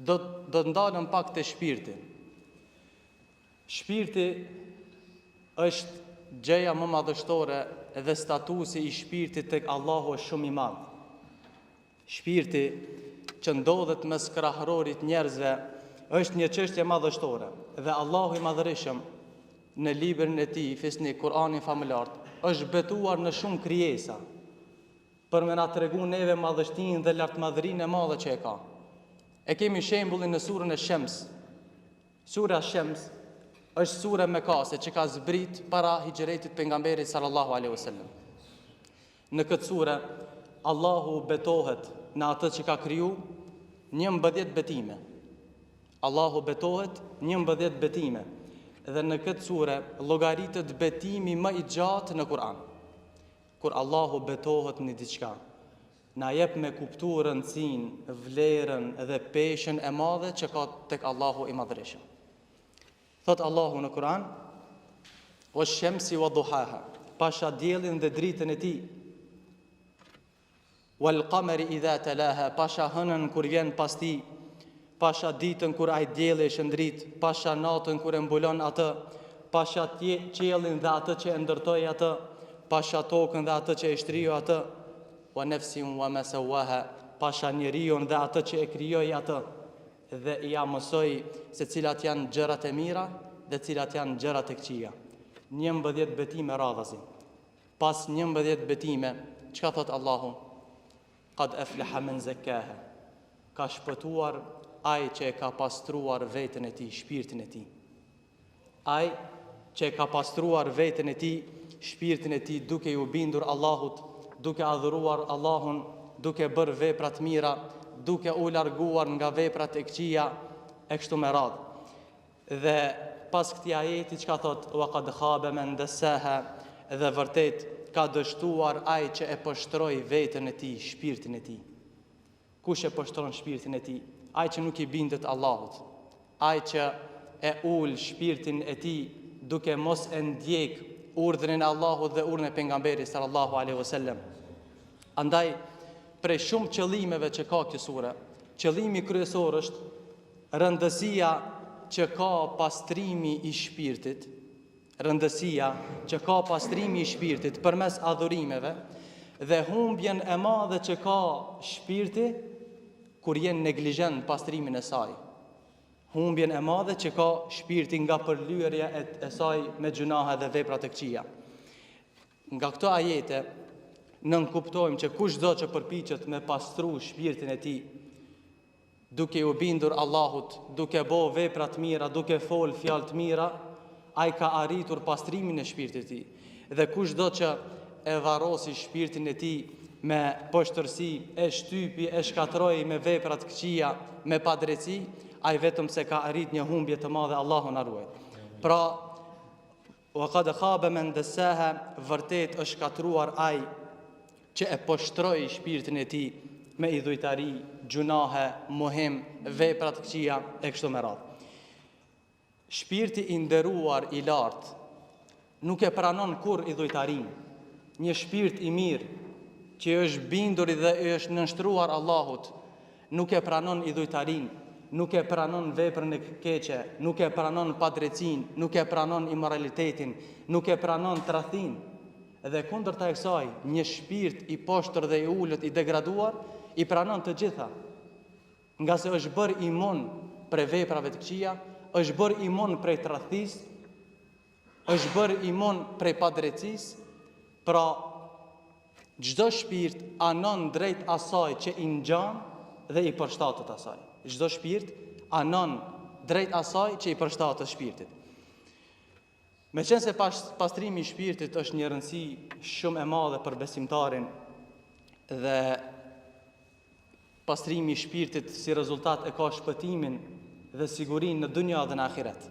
do të ndalëm pak të shpirti. Shpirti është gjëja më madhështore dhe statusi i shpirtit tek Allahu është shumë i madh. Shpirti që ndodhet mes krahërorit njerëzve është një çështje madhështore dhe Allahu i Madhërisëm në librin e tij, fisni Kur'anin famullar, është betuar në shumë krijesa për me na tregu neve madhështinë dhe lartmadhërinë e madhe që e ka. E kemi shembullin në surën e Shems. Sura Shems është sura mekase që ka zbrit para hijretit pejgamberit sallallahu alaihi wasallam. Në këtë sure Allahu betohet në atë që ka kriju 11 betime. Allahu betohet 11 betime. Dhe në këtë sure llogaritet betimi më i gjatë në Kur'an. Kur Allahu betohet në diçka, na jep me kuptu rëndësinë, vlerën dhe peshën e madhe që ka tek Allahu i Madhërisëm. Thot Allahu në Kur'an: "Wash-shamsi wa-duhaha", pasha diellin dhe dritën e tij. "Wal-qamari idha talaha", pasha hënën kur vjen pas tij. Pasha ditën kur ai dielli është ndrit, pasha natën kur e mbulon atë, pasha qiellin dhe atë që e ndërtoi atë, pasha tokën dhe atë që e shtriju atë, wa nafsin wa ma sawaha, pasha njeriu dhe atë që e krijoi atë, dhe ja mësoi se cilat janë gjërat e mira dhe cilat janë gjërat e këqija. 11 betime radhazi. Pas 11 betime, çka thot Allahu? Qad aflaha man zakkaha. Ka shpëtuar ai që e ka pastruar veten e tij, shpirtin e tij. Ai që e ka pastruar veten e tij, shpirtin e tij, duke ju bindur Allahut, duke adhuruar Allahun, duke bërë vepra të mira, duke u larguar nga veprat e këqija e kështu me radhë. Dhe pas këtij ajeti çka thot? Wa qad khaba man dassaha, dhe vërtet ka dështuar ai që e pështroi veten e tij, shpirtin e tij. Kush e pështron shpirtin e tij? Ai që nuk i bindet Allahut, ai që e ul shpirtin e tij duke mos e ndjek urdhrin e Allahut dhe urdhrin e pejgamberit sallallahu alaihi wasallam. Andaj prej shumë qëllimeve që ka kjo sure, qëllimi kryesor është rëndësia që ka pastrimi i shpirtit, rëndësia që ka pastrimi i shpirtit përmes adhurimeve dhe humbjen e madhe që ka shpirti kur jenë neglizhent pastrimin e saj. Humbjen e madhe që ka shpirti nga përlyerja e saj me gjunahe dhe vepra të këqija. Nga këto ajete nënkuptojmë që kushdo që përpiqet me pastru shpirtin e tij, duke u bindur Allahut, duke bo vepra të mira, duke fol fjalë të mira, ai ka arritur pastrimin e shpirtit të tij. Dhe kushdo që e varrosi shpirtin e tij me poshtërsi, e shtypi, e shkatroi me vepra të këqija, me padrejti, ai vetëm se ka arrit një humbje të madhe, Allahu na ruaj. Pra, wa qad khaba man dassaha, vërtet është shkatruar ai që e poshtroi shpirtin e tij me idhujtari, gjunahe, mohim, vepra të këqija e kështu me radhë. Shpirti i nderuar i lartë nuk e pranon kur idhujtarinë. Një shpirt i mirë që është bindur dhe është nënshtruar Allahut, nuk e pranon idhujtarinë, nuk e pranon veprën e keqe, nuk e pranon padrejtinë, nuk e pranon immoralitetin, nuk e pranon tradhtin. Dhe kundërta e kësaj, një shpirt i poshtër dhe i ulët, i degraduar, i pranon të gjitha. Nga se është bërë imun prej veprave të këqija, është bërë imun prej tradhtisë, është bërë imun prej padrejtisë, pra çdo shpirt anon drejt asaj që i ngjan dhe i përshtatet asaj. Çdo shpirt anon drejt asaj që i përshtatet shpirtit. Meqense pastrimi i shpirtit është një rëndësi shumë e madhe për besimtarin dhe pastrimi i shpirtit si rezultat e ka shpëtimin dhe sigurinë në dunja dhe në ahiret.